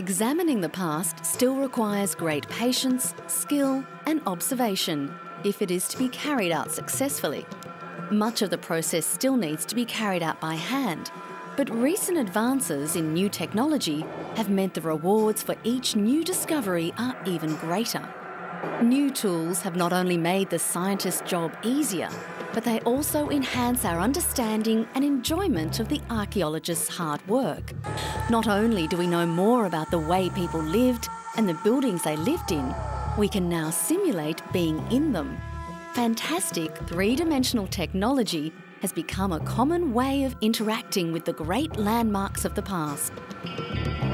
Examining the past still requires great patience, skill and observation if it is to be carried out successfully. Much of the process still needs to be carried out by hand, but recent advances in new technology have meant the rewards for each new discovery are even greater. New tools have not only made the scientist's job easier, but they also enhance our understanding and enjoyment of the archaeologist's hard work. Not only do we know more about the way people lived and the buildings they lived in, we can now simulate being in them. Fantastic three-dimensional technology has become a common way of interacting with the great landmarks of the past.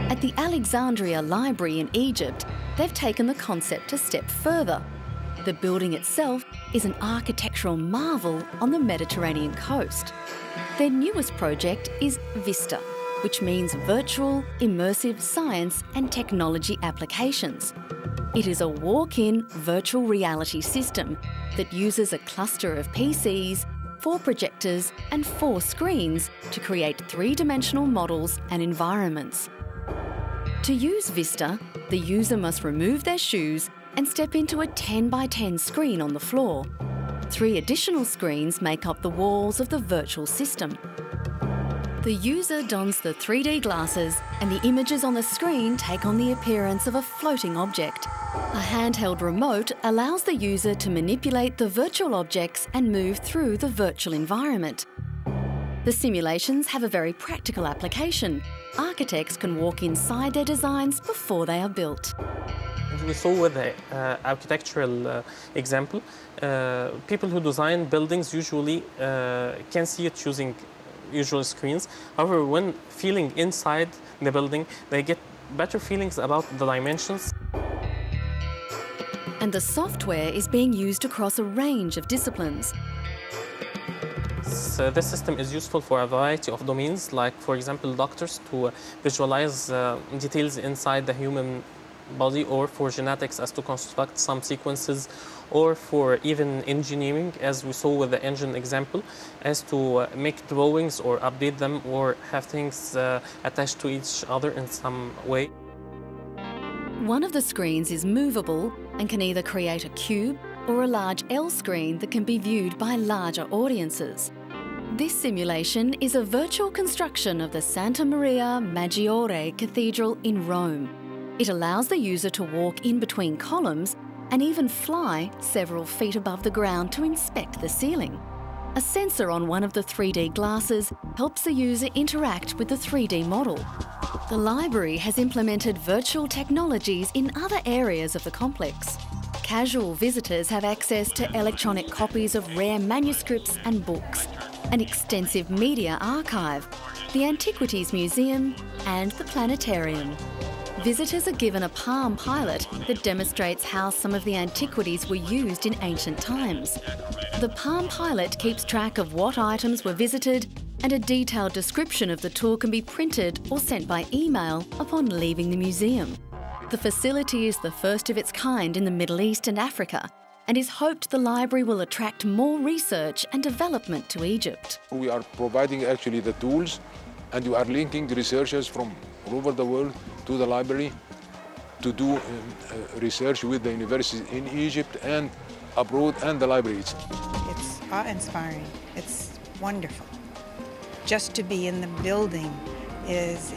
At the Alexandria Library in Egypt, they've taken the concept a step further. The building itself is an architectural marvel on the Mediterranean coast. Their newest project is VISTA, which means Virtual Immersive Science and Technology Applications. It is a walk-in virtual reality system that uses a cluster of PCs, 4 projectors and 4 screens to create three-dimensional models and environments. To use VISTA, the user must remove their shoes and step into a 10 by 10 screen on the floor. 3 additional screens make up the walls of the virtual system. The user dons the 3D glasses and the images on the screen take on the appearance of a floating object. A handheld remote allows the user to manipulate the virtual objects and move through the virtual environment. The simulations have a very practical application. Architects can walk inside their designs before they are built. We saw with the architectural example, people who design buildings usually can see it using usual screens. However, when feeling inside the building, they get better feelings about the dimensions. And the software is being used across a range of disciplines. So this system is useful for a variety of domains, like, for example, doctors to visualize details inside the human body, or for genetics as to construct some sequences, or for even engineering, as we saw with the engine example, as to make drawings or update them or have things attached to each other in some way. One of the screens is movable and can either create a cube or a large L screen that can be viewed by larger audiences. This simulation is a virtual construction of the Santa Maria Maggiore Cathedral in Rome. It allows the user to walk in between columns and even fly several feet above the ground to inspect the ceiling. A sensor on one of the 3D glasses helps the user interact with the 3D model. The library has implemented virtual technologies in other areas of the complex. Casual visitors have access to electronic copies of rare manuscripts and books, an extensive media archive, the Antiquities Museum and the Planetarium. Visitors are given a Palm Pilot that demonstrates how some of the antiquities were used in ancient times. The Palm Pilot keeps track of what items were visited, and a detailed description of the tour can be printed or sent by email upon leaving the museum. The facility is the first of its kind in the Middle East and Africa, and is hoped the library will attract more research and development to Egypt. We are providing actually the tools, and we are linking researchers from all over the world to the library to do research with the universities in Egypt and abroad, and the libraries. It's awe-inspiring. It's wonderful. Just to be in the building is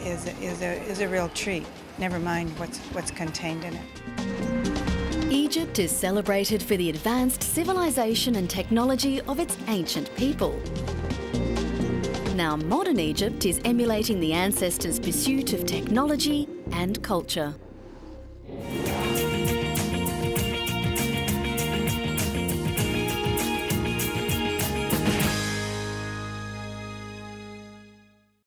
a real treat. Never mind what's contained in it. Egypt is celebrated for the advanced civilization and technology of its ancient people. Now modern Egypt is emulating the ancestors' pursuit of technology and culture.